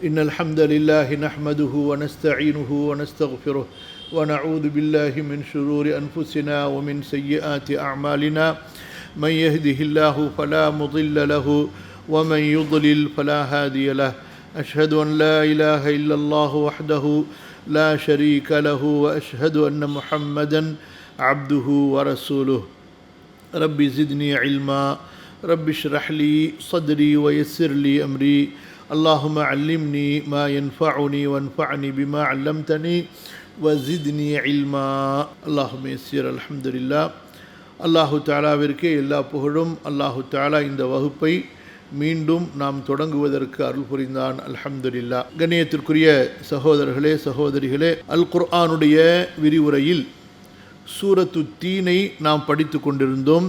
إن الحمد لله نحمده ونستعينه ونستغفره ونعوذ بالله من شرور أنفسنا ومن سيئات أعمالنا من يهده الله فلا مضل له ومن يضلل فلا هادي له أشهد أن لا إله إلا الله وحده لا شريك له وأشهد أن محمدا عبده ورسوله رب زدني علما رب اشرح لي صدري ويسر لي أمري اللهم علمني ما ينفعني وانفعني بما علمتني وزدني علما اللهم يسر الحمد لله அல்லாஹு தாலாவிற்கே எல்லா புகழும். அல்லாஹு தாலா இந்த வகுப்பை மீண்டும் நாம் தொடங்குவதற்கு அருள் புரிந்தான். அல்ஹம்துலில்லாஹ். கண்ணியத்திற்குரிய சகோதரர்களே சகோதரிகளே, அல் குர்ஆனுடைய விரிவுரையில் சூரத்து தீனை நாம் படித்து கொண்டிருந்தோம்.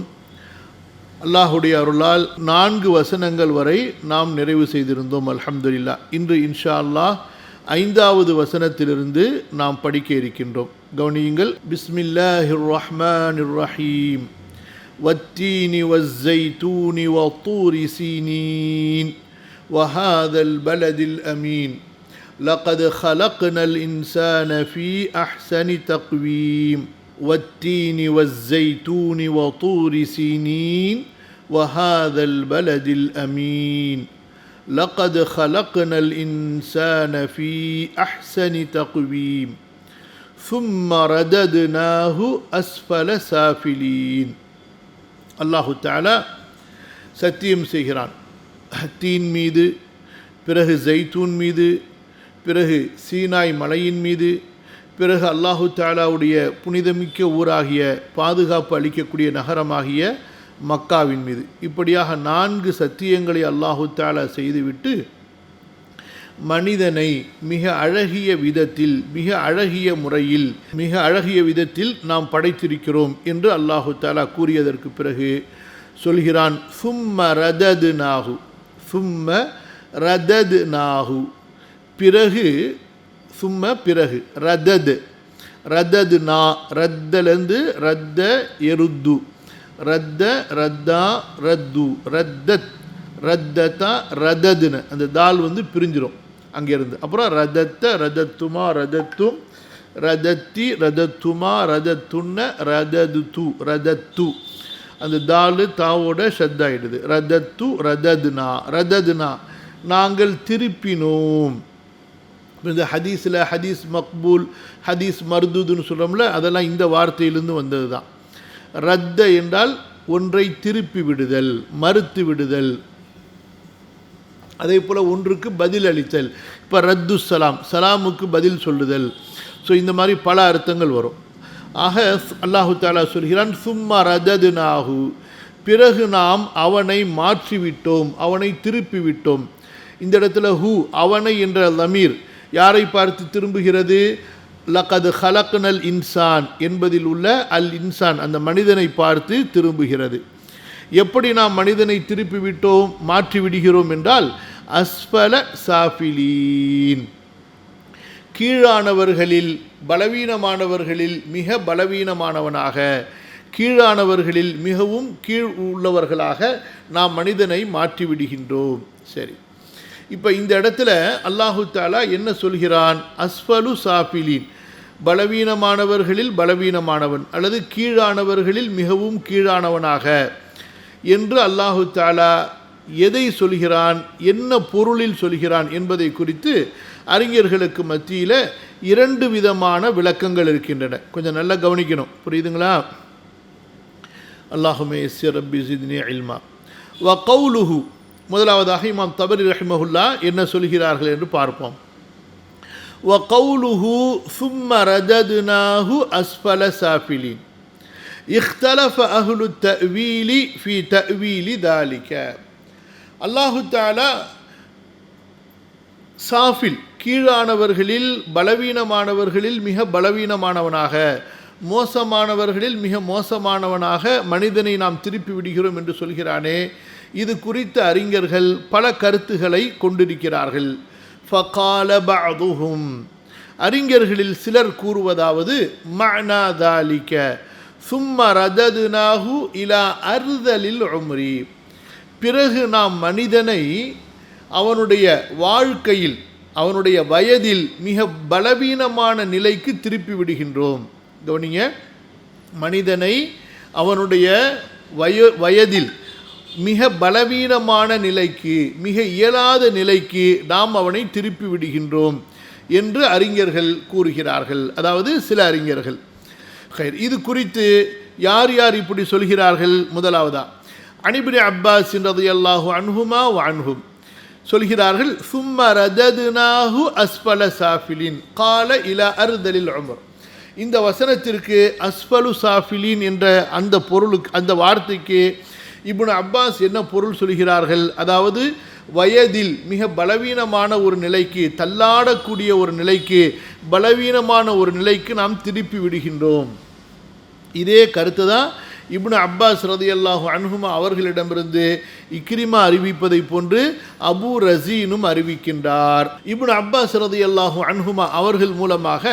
அல்லாஹுடைய அருளால் 4 வசனங்கள் வரை நாம் நிறைவு செய்திருந்தோம். அல்ஹம்துலில்லாஹ். இன்று இன்ஷா அல்லாஹ் 5வது வசனத்திலிருந்து நாம் படிக்க இருக்கின்றோம். கவனியுங்கள். பிஸ்மில்லாஹிர் ரஹ்மானிர் ரஹீம். வத்தீனி வஸ்ஸைத்தூனி வத்தூரி சீனீன் வஹாதல் பலதில் அமீன் லகத் خلقنال இன்சான ஃபீ அஹ்ஸனி தக்வீம் والتين والزيتون وطور سينين وهذا البلد الأمين لقد خلقنا الإنسان في أحسن تقويم ثم رددناه أسفل سافلين. அல்லாஹு தஆலா சத்தியம் செய்கிறான். தீன் மீது, பிறகு ஜைத்தூன் மீது, பிறகு சீனாய் மலையின் மீது, பிறகு அல்லாஹு தாலாவுடைய புனிதமிக்க ஊராகிய பாதுகாப்பு அளிக்கக்கூடிய நகரமாகிய மக்காவின் மீது, இப்படியாக 4 சத்தியங்களை அல்லாஹு தாலா செய்துவிட்டு மனிதனை மிக அழகிய விதத்தில், மிக அழகிய முறையில், மிக அழகிய விதத்தில் நாம் படைத்திருக்கிறோம் என்று அல்லாஹு தாலா கூறியதற்கு பிறகு சொல்கிறான், சும்ம ரததுநாஹு, சும்ம ரததுநாஹு, பிறகு, சும்ம பிறகு, ரதது, ரதது நா, ரத்தலேருந்து ரத்த எருத்து, ரத்த ரத்தா ரத்து, ரத்தத் ரத்தத்தா ரததுன்னு அந்த தால் பிரிஞ்சிடும் அங்கேருந்து. அப்புறம் ரதத்த ரதத்துமா ரதத்தும், ரதத்தி ரதத்துமா ரதத்துன்ன ரதது ரதத்து, அந்த தாலு தாவோட ஷத்தாயிடுது. ரதத்து ரததுனா, ரததுனா நாங்கள் திருப்பினோம். இந்த ஹதீஸில் ஹதீஸ் மக்பூல், ஹதீஸ் மர்தூதுன்னு சொல்கிறோம்ல, அதெல்லாம் இந்த வார்த்தையிலிருந்து வந்தது தான். ரத்த என்றால் ஒன்றை திருப்பி விடுதல், மறுத்து விடுதல், அதே போல் ஒன்றுக்கு பதில் அளித்தல். இப்போ ரத்து சலாம், சலாமுக்கு பதில் சொல்லுதல். ஸோ இந்த மாதிரி பல அர்த்தங்கள் வரும். ஆக அல்லாஹு தாலா சொல்கிறான், சும்மா ரததுநாஹு, பிறகு நாம் அவனை மாற்றிவிட்டோம், அவனை திருப்பி விட்டோம். இந்த இடத்துல ஹூ, அவனை என்ற லமீர் யாரை பார்த்து திரும்புகிறது? லகத் ஹலக்னல் இன்சான் என்பதில் உள்ள அல் இன்சான், அந்த மனிதனை பார்த்து திரும்புகிறது. எப்படி நாம் மனிதனை திருப்பி விட்டோம், மாற்றி விடுகிறோம் என்றால், அஸ்ஃபல சாஃபிலீன், கீழானவர்களில், பலவீனமானவர்களில் மிக பலவீனமானவனாக, கீழானவர்களில் மிகவும் கீழ் உள்ளவர்களாக நாம் மனிதனை மாற்றி விடுகின்றோம். சரி, இப்போ இந்த இடத்துல அல்லாஹு தாலா என்ன சொல்கிறான்? அஸ்ஃபலு சாஃபிலீன், பலவீனமானவர்களில் பலவீனமானவன் அல்லது கீழானவர்களில் மிகவும் கீழானவனாக என்று அல்லாஹு தாலா எதை சொல்கிறான், என்ன பொருளில் சொல்கிறான் என்பதை குறித்து அறிஞர்களுக்கு மத்தியில் 2 விதமான விளக்கங்கள் இருக்கின்றன. கொஞ்சம் நல்லா கவனிக்கணும், புரியுதுங்களா? அல்லாஹுமே யஸ்ஸிர் ரப்பி ஸித்னி இல்மா. வ கௌலுஹு, முதலாவதாக இமாம் தபரி ரஹிமஹுல்லா என்ன சொல்கிறார்கள் என்று பார்ப்போம். வ கௌலுஹு சும்ம ரததுநாஹு அஸ்ஃபல சாஃபிலீன் இக்தலஃப அஹ்லு தஅவீலி ஃபீ தஅவீலி தாலிக. அல்லாஹு தஆலா சாஃபில், கீழானவர்களில் பலவீனமானவர்களில் மிக பலவீனமானவனாக, மோசமானவர்களில் மிக மோசமானவனாக மனிதனை நாம் திருப்பி விடுகிறோம் என்று சொல்கிறானே, இது குறித்த அறிஞர்கள் பல கருத்துக்களை கொண்டிருக்கிறார்கள். ஃபகால பஅதுஹும், அறிஞர்களில் சிலர் கூறுவதாவது, மஅனா தாலிக சும்ம ரததுநாஹு இலா அர்தலில் உம்ரி, பிறகு நாம் மனிதனை அவனுடைய வாழ்க்கையில், அவனுடைய வயதில் மிக பலவீனமான நிலைக்கு திருப்பி விடுகின்றோம். கவனிங்க, மனிதனை அவனுடைய வயதில் மிக பலவீனமான நிலைக்கு, மிக இயலாத நிலைக்கு நாம் அவனை திருப்பி விடுகின்றோம் என்று அறிஞர்கள் கூறுகிறார்கள். அதாவது சில அறிஞர்கள். இது குறித்து யார் யார் இப்படி சொல்கிறார்கள்? முதலாவதா இப்னு அப்பாஸ் ரலியல்லாஹு அன்ஹுமா வ அன்ஹும் சொல்கிறார்கள், சும்ம ரததுனாஹு அஸ்ஃபல சாஃபிலின் கால இலா அர்தலில் உம்ர். இந்த வசனத்திற்கு அஸ்ஃபலு சாஃபிலின் என்ற அந்த பொருளுக்கு, அந்த வார்த்தைக்கு இப்னு அப்பாஸ் என்ன பொருள் சொல்கிறார்கள்? அதாவது வயதில் மிக பலவீனமான ஒரு நிலைக்கு, தள்ளாடக்கூடிய ஒரு நிலைக்கு, பலவீனமான ஒரு நிலைக்கு நாம் திருப்பி விடுகின்றோம். இதே கருத்து தான் இப்னு அப்பாஸ் ரலியல்லாஹு அன்ஹுமா அவர்களிடமிருந்து இக்ரிமா அறிவிப்பதை போன்று அபு ரஸீனும் அறிவிக்கின்றார். இப்னு அப்பாஸ் ரலியல்லாஹு அன்ஹுமா அவர்கள் மூலமாக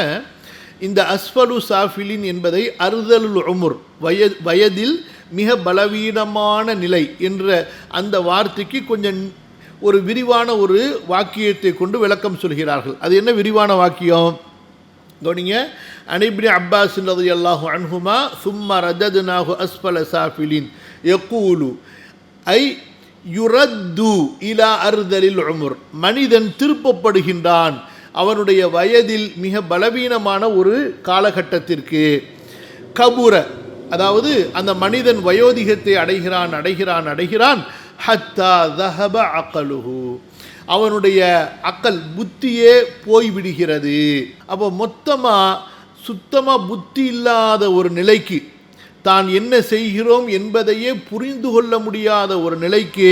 இந்த அஸ்ஃபலு சாஃபிலின் என்பதை அர்தலுல் உம்ர், வயதில் மிக பலவீனமான நிலை என்ற அந்த வார்த்தைக்கு கொஞ்சம் ஒரு விரிவான ஒரு வாக்கியத்தை கொண்டு விளக்கம் சொல்கிறார்கள். அது என்ன விரிவான வாக்கியம்? கவனிங்க, இப்னு அப்பாஸ் ரலியல்லாஹு அன்ஹுமா சும்ம ரததுனாஹு அஸ்ஃபல சாஃபிலின் யகூலு ஐ யுரத்து இலா அர்தலில் உம்ர். மனிதன் திருப்பப்படுகின்றான் அவனுடைய வயதில் மிக பலவீனமான ஒரு காலகட்டத்திற்கு. கபுர, அதாவது அந்த மனிதன் வயோதிகத்தை அடைகிறான் ஹத்தா தஹப அக்லுஹு, அவனுடைய அக்கல் புத்தியே போய்விடுகிறது. அப்போ சுத்தமாக புத்தி இல்லாத ஒரு நிலைக்கு, தான் என்ன செய்கிறோம் என்பதையே புரிந்து கொள்ள முடியாத ஒரு நிலைக்கு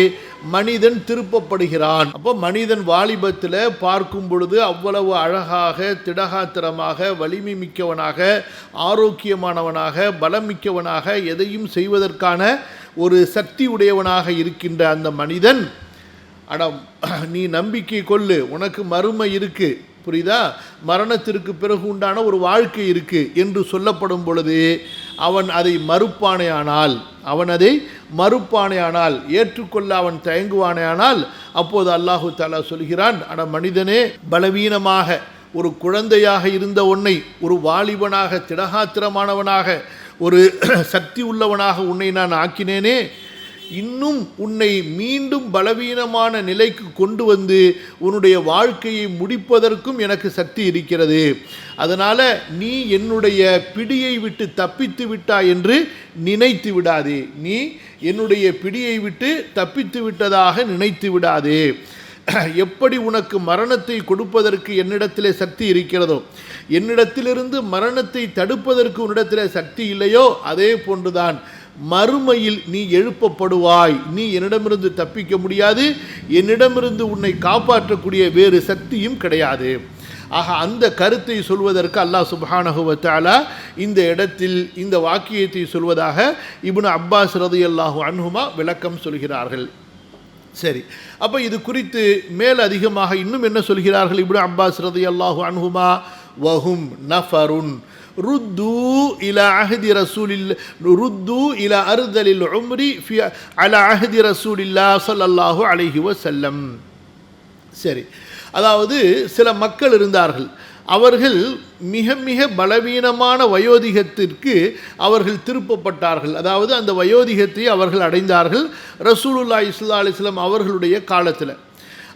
மனிதன் திருப்பப்படுகிறான். அப்போ மனிதன் வாலிபத்தில் பார்க்கும் பொழுது அவ்வளவு அழகாக, திடகாத்திரமாக, வலிமை மிக்கவனாக, ஆரோக்கியமானவனாக, பலம் மிக்கவனாக, எதையும் செய்வதற்கான ஒரு சக்தி உடையவனாக இருக்கின்ற அந்த மனிதன், நீ நம்பிக்கை கொள்ளு, உனக்கு மறுமை இருக்கு, புரியுதா, மரணத்திற்கு பிறகு உண்டான ஒரு வாழ்க்கை இருக்கு என்று சொல்லப்படும் பொழுது அவன் அதை மறுப்பானேயானால், ஏற்றுக்கொள்ள அவன் தயங்குவானேயானால், அப்போது அல்லாஹு தஆலா சொல்கிறான், மனிதனே, பலவீனமாக ஒரு குழந்தையாக இருந்த உன்னை ஒரு வாலிபனாக, திடகாத்திரமானவனாக, ஒரு சக்தி உள்ளவனாக உன்னை நான் ஆக்கினேனே, இன்னும் உன்னை மீண்டும் பலவீனமான நிலைக்கு கொண்டு வந்து உன்னுடைய வாழ்க்கையை முடிப்பதற்கும் எனக்கு சக்தி இருக்கிறது. அதனால் நீ என்னுடைய பிடியை விட்டு தப்பித்து விட்டாய் என்று நினைத்து விடாதே. நீ என்னுடைய பிடியை விட்டு தப்பித்து விட்டதாக நினைத்து விடாதே. எப்படி உனக்கு மரணத்தை கொடுப்பதற்கு என்னிடத்திலே சக்தி இருக்கிறதோ, என்னிடத்திலிருந்து மரணத்தை தடுப்பதற்கு உன்னிடத்திலே சக்தி இல்லையோ, அதே போன்றுதான் மறுமையில் நீ எழுப்பப்படுவாய். நீ என்னிடமிருந்து தப்பிக்க முடியாது, என்னிடமிருந்து உன்னை காப்பாற்றக்கூடிய வேறு சக்தியும் கிடையாது. ஆக அந்த கருத்தை சொல்வதற்கு அல்லாஹ் சுப்ஹானஹு வ தஆலா இந்த இடத்தில் இந்த வாக்கியத்தை சொல்வதாக இப்னு அப்பாஸ் ரலியல்லாஹு அன்ஹுமா விளக்கம் சொல்கிறார்கள். சரி, அப்போ இது குறித்து மேல் அதிகமாக இன்னும் என்ன சொல்கிறார்கள் இப்னு அப்பாஸ் ரலியல்லாஹு அன்ஹுமா? வஹும் நஃபருன் ருத்து இலா அஹதி அர்தலில் உம்ரி அலா அஹதி ரசூலில்லாஹ் ஸல்லல்லாஹு அலைஹி வஸல்லம். சரி, அதாவது சில மக்கள் இருந்தார்கள், அவர்கள் மிக மிக பலவீனமான வயோதிகத்திற்கு அவர்கள் திருப்பப்பட்டார்கள். அதாவது அந்த வயோதிகத்தை அவர்கள் அடைந்தார்கள் ரசூலுல்லாஹி ஸல்லல்லாஹு அலைஹி வஸல்லம் அவர்களுடைய காலத்தில்.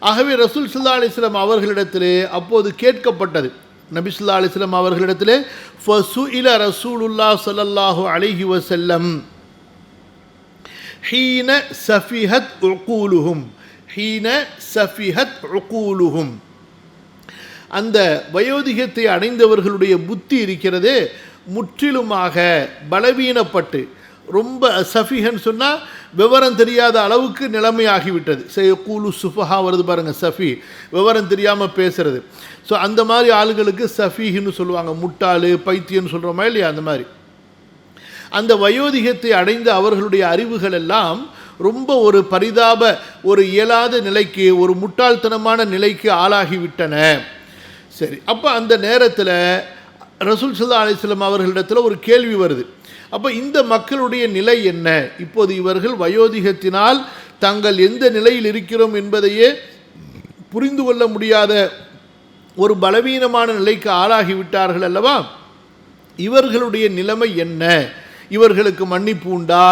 ஆகவே ரசூல் ஸல்லல்லாஹு அலைஹி வஸல்லம் அவர்களிடத்திலே அப்போது கேட்கப்பட்டது, நபி ஸல்லல்லாஹு அலைஹி வஸல்லம் அவர்களிடத்திலே ஃபசுஇல ரசூலுல்லாஹ் ஸல்லல்லாஹு அலைஹி வஸல்லம் ஹீன சஃபிஹத் உகூலுஹும், அந்த வயோதிகத்தை அடைந்தவர்களுடைய புத்தி இருக்கிறதே முற்றிலுமாக பலவீனப்பட்டு, ரொம்ப சஃபிஹன் சொன்னால் விவரம் தெரியாத அளவுக்கு நிலைமையாகிவிட்டது. கூலு சுஃபஹா வருது பாருங்கள், சஃபி, விவரம் தெரியாமல் பேசுறது. ஸோ அந்த மாதிரி ஆளுகளுக்கு சஃபீஹ்னு சொல்லுவாங்க, முட்டாளு, பைத்தியன்னு சொல்கிறோமா இல்லையா, அந்த மாதிரி. அந்த வயோதிகத்தை அடைந்த அவர்களுடைய அறிவுகள் எல்லாம் ரொம்ப ஒரு பரிதாப, ஒரு இயலாத நிலைக்கு, ஒரு முட்டாள்தனமான நிலைக்கு ஆளாகிவிட்டன. சரி, அப்போ அந்த நேரத்தில் ரசூல் ஸல்லல்லாஹு அலைஹி வஸல்லம் அவர்களிடத்தில் ஒரு கேள்வி வருது. அப்போ இந்த மக்களுடைய நிலை என்ன? இப்போது இவர்கள் வயோதிகத்தினால் தாங்கள் எந்த நிலையில் இருக்கிறோம் என்பதையே புரிந்து கொள்ள முடியாத ஒரு பலவீனமான நிலைக்கு ஆளாகிவிட்டார்கள் அல்லவா, இவர்களுடைய நிலைமை என்ன? இவர்களுக்கு மன்னிப்பு உண்டா?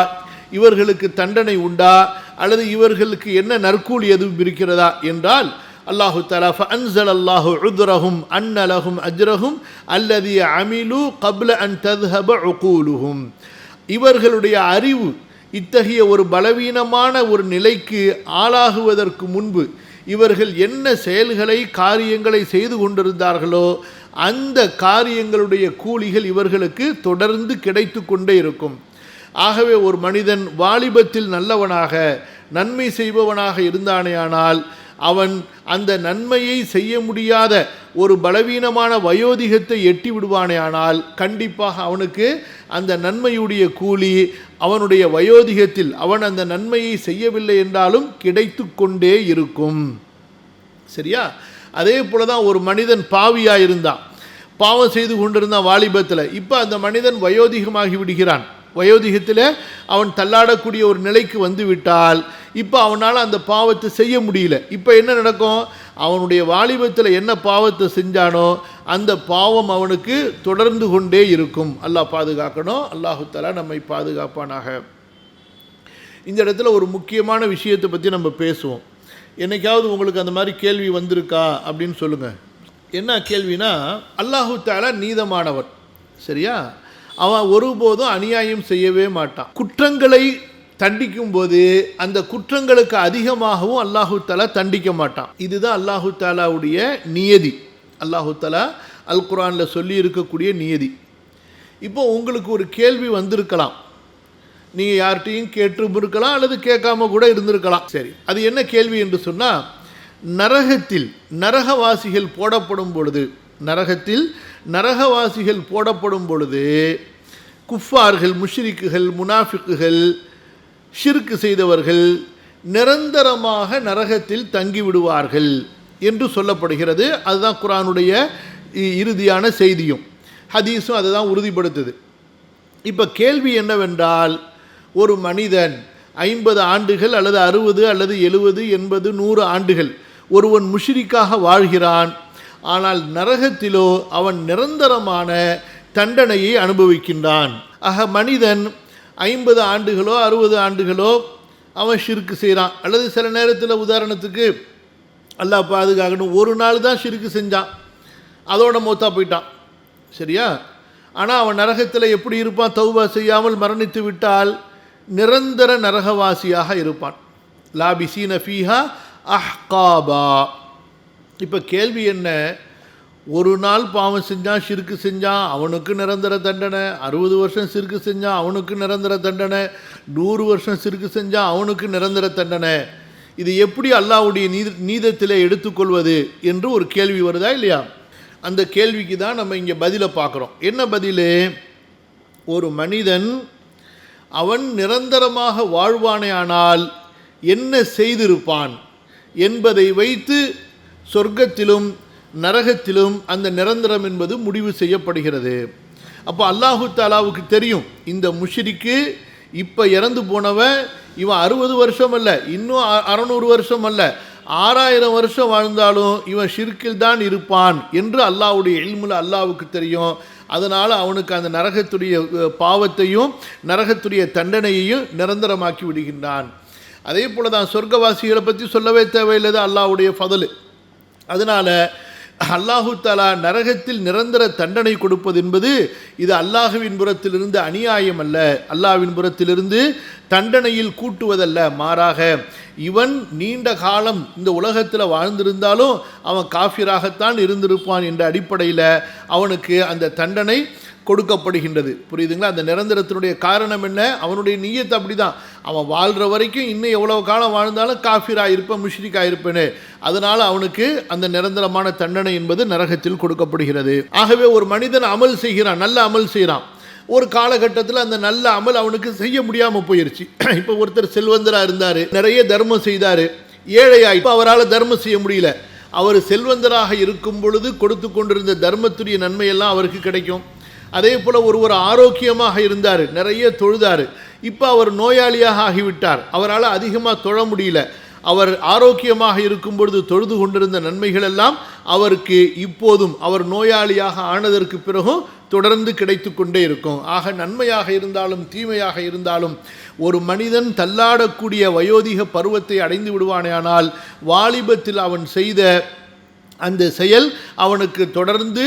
இவர்களுக்கு தண்டனை உண்டா? அல்லது இவர்களுக்கு என்ன நற்கூலி எதுவும் இருக்கிறதா என்றால், அல்லாஹு தஆலா ஃபஅன்ஸலல்லாஹு உத்ரஹும் அன்ன லஹும் அஜ்ரஹும் அல்லதி அமிலு கப்ல அன் தذهب உகூலுஹும். இவர்களுடைய அறிவு இத்தகைய ஒரு பலவீனமான ஒரு நிலைக்கு ஆளாகுவதற்கு முன்பு இவர்கள் என்ன செயல்களை காரியங்களை செய்து கொண்டிருந்தார்களோ அந்த காரியங்களுடைய கூலிகள் இவர்களுக்கு தொடர்ந்து கிடைத்து கொண்டே இருக்கும். ஆகவே ஒரு மனிதன் வாலிபத்தில் நல்லவனாக நன்மை செய்பவனாக இருந்தானேயானால் அவன் அந்த நன்மையை செய்ய முடியாத ஒரு பலவீனமான வயோதிகத்தை எட்டி விடுவானேயானால் கண்டிப்பாக அவனுக்கு அந்த நன்மையுடைய கூலி அவனுடைய வயோதிகத்தில் அவன் அந்த நன்மையை செய்யவில்லை என்றாலும் கிடைத்து கொண்டே இருக்கும். சரியா? அதே போல தான் ஒரு மனிதன் பாவியாக இருந்தான், பாவம் செய்து கொண்டிருந்தான் வாலிபத்தில். இப்போ அந்த மனிதன் வயோதிகமாகி விடுகிறான். வயோதிகத்தில் அவன் தள்ளாடக்கூடிய ஒரு நிலைக்கு வந்து விட்டால் இப்போ அவனால் அந்த பாவத்தை செய்ய முடியல. இப்போ என்ன நடக்கும்? அவனுடைய வாலிபத்தில் என்ன பாவத்தை செஞ்சானோ அந்த பாவம் அவனுக்கு தொடர்ந்து கொண்டே இருக்கும். அல்லாஹ் பாதுகாக்கணும். அல்லாஹு தஆலா நம்மை பாதுகாப்பானாக. இந்த இடத்துல ஒரு முக்கியமான விஷயத்தை பற்றி நம்ம பேசுவோம். என்னைக்காவது உங்களுக்கு அந்த மாதிரி கேள்வி வந்திருக்கா அப்படின்னு சொல்லுங்கள். என்ன கேள்வினா, அல்லாஹு தஆலா நீதமானவன், சரியா? அவன் ஒருபோதும் அநியாயம் செய்யவே மாட்டான். குற்றங்களை தண்டிக்கும் போது அந்த குற்றங்களுக்கு அதிகமாகவும் அல்லாஹு தஆலா தண்டிக்க மாட்டான். இதுதான் அல்லாஹு தஆலாவுடைய நியதி. அல்லாஹு தஆலா அல் குர்ஆனில் சொல்லி இருக்கக்கூடிய நியதி. இப்போ உங்களுக்கு ஒரு கேள்வி வந்திருக்கலாம், நீங்கள் யார்கிட்டையும் கேட்டும் இருக்கலாம் அல்லது கேட்காம கூட இருந்திருக்கலாம். சரி, அது என்ன கேள்வி என்று சொன்னால், நரகத்தில் நரகவாசிகள் போடப்படும் பொழுது நரகவாசிகள் போடப்படும் பொழுது குஃபார்கள், முஷ்ரிக்குகள், முனாஃபிக்குகள், ஷிர்க் செய்தவர்கள் நிரந்தரமாக நரகத்தில் தங்கிவிடுவார்கள் என்று சொல்லப்படுகிறது. அதுதான் குர்ஆனுடைய இறுதியான செய்தியும் ஹதீஸும் அதை தான் உறுதிப்படுத்துது. இப்போ கேள்வி என்னவென்றால், ஒரு மனிதன் 50 ஆண்டுகள் அல்லது 60 அல்லது 70 80 100 ஆண்டுகள் ஒருவன் முஷ்ரிக்காக வாழ்கிறான், ஆனால் நரகத்திலோ அவன் நிரந்தரமான தண்டனையை அனுபவிக்கின்றான். ஆக மனிதன் 50 ஆண்டுகளோ 60 ஆண்டுகளோ அவன் ஷிர்க் செய்கிறான், அல்லது சில நேரத்தில் உதாரணத்துக்கு அல்லாஹ் பாதுகாக்கணும் ஒரு நாள் தான் ஷிர்க் செஞ்சான், அதோட மௌத்தா போயிட்டான், சரியா? ஆனால் அவன் நரகத்தில் எப்படி இருப்பான்? தௌபா செய்யாமல் மரணித்து விட்டால் நிரந்தர நரகவாசியாக இருப்பான். லாபிசீன ஃபீஹா அஹ்காபா. இப்போ கேள்வி என்ன? ஒரு நாள் பாவம் செஞ்சான், ஷிர்க்கு செஞ்சான், அவனுக்கு நிரந்தர தண்டனை. 60 வருஷம் ஷிர்க்கு செஞ்சான், அவனுக்கு நிரந்தர தண்டனை. 100 வருஷம் ஷிர்க்கு செஞ்சான், அவனுக்கு நிரந்தர தண்டனை. இது எப்படி அல்லாஹ்வுடைய நீதத்திலே எடுத்துக்கொள்வது என்று ஒரு கேள்வி வருதா இல்லையா? அந்த கேள்விக்கு தான் நம்ம இங்கே பதிலை பார்க்குறோம். என்ன பதில்? ஒரு மனிதன் அவன் நிரந்தரமாக வாழ்வானேயானால் என்ன செய்திருப்பான் என்பதை வைத்து சொர்க்கத்திலும் நரகத்திலும் அந்த நிரந்தரம் என்பது முடிவு செய்யப்படுகிறது. அப்போ அல்லாஹு தஆலாவுக்கு தெரியும், இந்த முஷ்ரிக்கு இப்போ இறந்து போனவன் இவன் 60 வருஷம் அல்ல, இன்னும் 600 வருஷம் அல்ல, 6000 வருஷம் வாழ்ந்தாலும் இவன் ஷிர்கில் தான் இருப்பான் என்று அல்லாஹ்வுடைய இல்முல அல்லாஹ்வுக்கு தெரியும். அதனால் அவனுக்கு அந்த நரகத்துடைய பாவத்தையும் நரகத்துடைய தண்டனையையும் நிரந்தரமாக்கி விடுகின்றான். அதே போல தான் சொர்க்கவாசிகளை பற்றி சொல்லவே தேவையில்லை, அல்லாஹ்வுடைய ஃபதல். அதனால் அல்லாஹு தஆலா நரகத்தில் நிரந்தர தண்டனை கொடுப்பது என்பது இது அல்லாஹுவின் புறத்திலிருந்து அநியாயம் அல்ல, அல்லாஹ்வின் புறத்திலிருந்து தண்டனையில் கூட்டுவதல்ல. மாறாக இவன் நீண்ட காலம் இந்த உலகத்தில் வாழ்ந்திருந்தாலும் அவன் காஃபிராகத்தான் இருந்திருப்பான் என்ற அடிப்படையில் அவனுக்கு அந்த தண்டனை கொடுக்கப்படுகின்றது. புரியுதுங்களா? அந்த நிரந்தரத்தினுடைய காரணம் என்ன? அவனுடைய நியத்து அப்படி தான். அவன் வாழ்கிற வரைக்கும் இன்னும் எவ்வளோ காலம் வாழ்ந்தாலும் காஃபிராக இருப்பேன், முஷ்ரிக்காக இருப்பேன்னு. அதனால் அவனுக்கு அந்த நிரந்தரமான தண்டனை என்பது நரகத்தில் கொடுக்கப்படுகிறது. ஆகவே ஒரு மனிதன் அமல் செய்கிறான், நல்ல அமல் செய்கிறான், ஒரு காலகட்டத்தில் அந்த நல்ல அமல் அவனுக்கு செய்ய முடியாமல் போயிடுச்சு. இப்போ ஒருத்தர் செல்வந்தராக இருந்தார், நிறைய தர்மம் செய்தார், ஏழையாக இப்போ அவரால் தர்மம் செய்ய முடியல. அவர் செல்வந்தராக இருக்கும் பொழுது கொடுத்து கொண்டிருந்த தர்மத்துடைய நன்மையெல்லாம் அவருக்கு கிடைக்கும். அதே போல் ஒருவர் ஆரோக்கியமாக இருந்தார், நிறைய தொழுதார், இப்போ அவர் நோயாளியாக ஆகிவிட்டார், அவரால் அதிகமாக தொழ முடியல. அவர் ஆரோக்கியமாக இருக்கும் பொழுது தொழுது கொண்டிருந்த நன்மைகள் எல்லாம் அவருக்கு இப்போதும் அவர் நோயாளியாக ஆனதற்கு பிறகும் தொடர்ந்து கிடைத்து கொண்டே இருக்கும். ஆக நன்மையாக இருந்தாலும் தீமையாக இருந்தாலும் ஒரு மனிதன் தள்ளாடக்கூடிய வயோதிக பருவத்தை அடைந்து விடுவானேயானால் வாலிபத்தில் அவன் செய்த அந்த செயல் அவனுக்கு தொடர்ந்து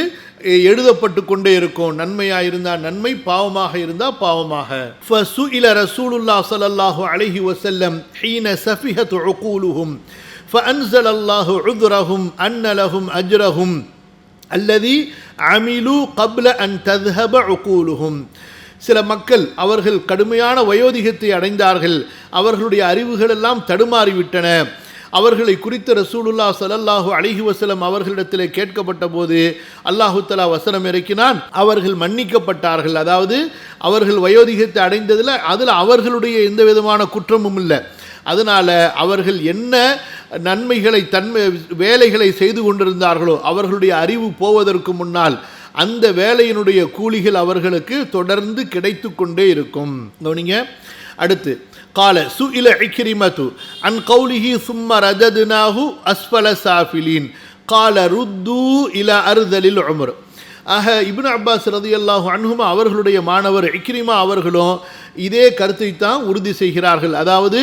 எழுதப்பட்டு கொண்டே இருக்கும். நன்மையாக இருந்தால் நன்மை, பாவமாக இருந்தால் பாவமாக. ஃபசுஇல ரசூலுல்லாஹ் ஸல்லல்லாஹு அலைஹி வஸல்லம் ஹீன சஃபிஹத் உகூலுஹும் ஃபஅன்ஸலல்லாஹு உذرஹும் அன்ன லஹும் அஜ்ரஹும் அல்லதி அமிலு கப்ல அன் தذهب உகூலுஹும். சில மக்கள் அவர்கள் கடுமையான வயோதிகத்தை அடைந்தார்கள், அவர்களுடைய அறிவுகள் எல்லாம் தடுமாறிவிட்டன. அவர்களை குறித்த ரசூலுல்லாஹ் ஸல்லல்லாஹு அலைஹி வஸல்லம் அவர்களிடத்தில் கேட்கப்பட்ட போது அல்லாஹு தஆலா வசனம் இறக்கினான், அவர்கள் மன்னிக்கப்பட்டார்கள். அதாவது அவர்கள் வயோதிகத்தை அடைந்ததில் அதில் அவர்களுடைய எந்த விதமான குற்றமும் இல்லை. அதனால் அவர்கள் என்ன நன்மைகளை வேலைகளை செய்து கொண்டிருந்தார்களோ அவர்களுடைய அறிவு போவதற்கு முன்னால் அந்த வேலையினுடைய கூலிகள் அவர்களுக்கு தொடர்ந்து கிடைத்து கொண்டே இருக்கும். கவனிங்க. அடுத்து قال سئل عكرمة عن قوله ثم رددناه أسفل سافلين قال ردوا إلى أرذل العمر. இப்னு அப்பாஸ் ரலியல்லாஹு அன்ஹுமா அவர்களுடைய மாணவர் இக்ரிமா அவர்களும் இதே கருத்தை தான் உறுதி செய்கிறார்கள். அதாவது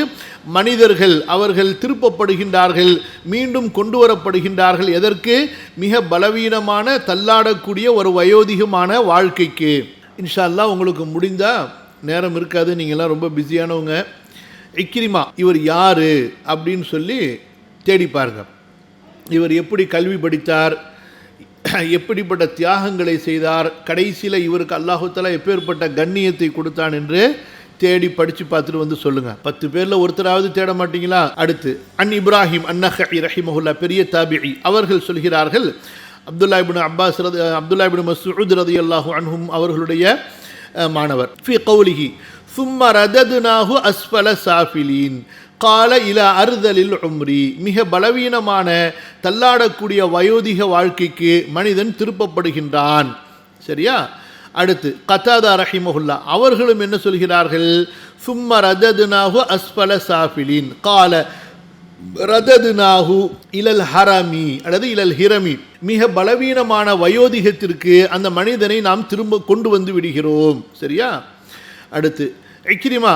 மனிதர்கள் அவர்கள் திருப்பப்படுகின்றார்கள், மீண்டும் கொண்டு வரப்படுகின்றார்கள். எதற்கு? மிக பலவீனமான தள்ளாடக்கூடிய ஒரு வயோதிகமான வாழ்க்கைக்கு. இன்ஷா அல்லாஹ் உங்களுக்கு முடிந்தால், நேரம் இருக்காது, நீங்கள்லாம் ரொம்ப பிஸியானவங்க. இக்ரிமா இவர் யார் அப்படின்னு சொல்லி தேடி பாருங்க. இவர் எப்படி கல்வி படித்தார், எப்படிப்பட்ட தியாகங்களை செய்தார், கடைசியில் இவருக்கு அல்லாஹு தஆலா எப்பேற்பட்ட கண்ணியத்தை கொடுத்தான் என்று தேடி படித்து பார்த்துட்டு வந்து சொல்லுங்கள். 10 பேரில் ஒருத்தராவது தேட மாட்டீங்களா? அடுத்து அன் இப்ராஹிம் அன்னஹஇ ரஹிமஹுல்லா, பெரிய தாபிஇ, அவர்கள் சொல்கிறார்கள், அப்துல்லா இப்னு மஸ்ஊத் ரலியல்லாஹு அன்ஹும் அவர்களுடைய மாணவர், ஃபி கௌலிஹி ثم رددناه أسفل سافلين قال إلى أرذل العمر. மிக பலவீனமான தள்ளாடக்கூடிய வயோதிக வாழ்க்கைக்கு மனிதன் திருப்பப்படுகின்றான். சரியா? அடுத்து கதாதா ரஹிமஹுல்லா அவர்களும் என்ன சொல்கிறார்கள்? ثم رددناه أسفل سافلين قال ரததுனாஹு இலல் ஹரமி அல்லது இலல் ஹிரமி. மிக பலவீனமான வயோதிகத்திற்கு அந்த மனிதனை நாம் திரும்ப கொண்டு வந்து விடுகிறோம். சரியா? அடுத்து இக்ரிமா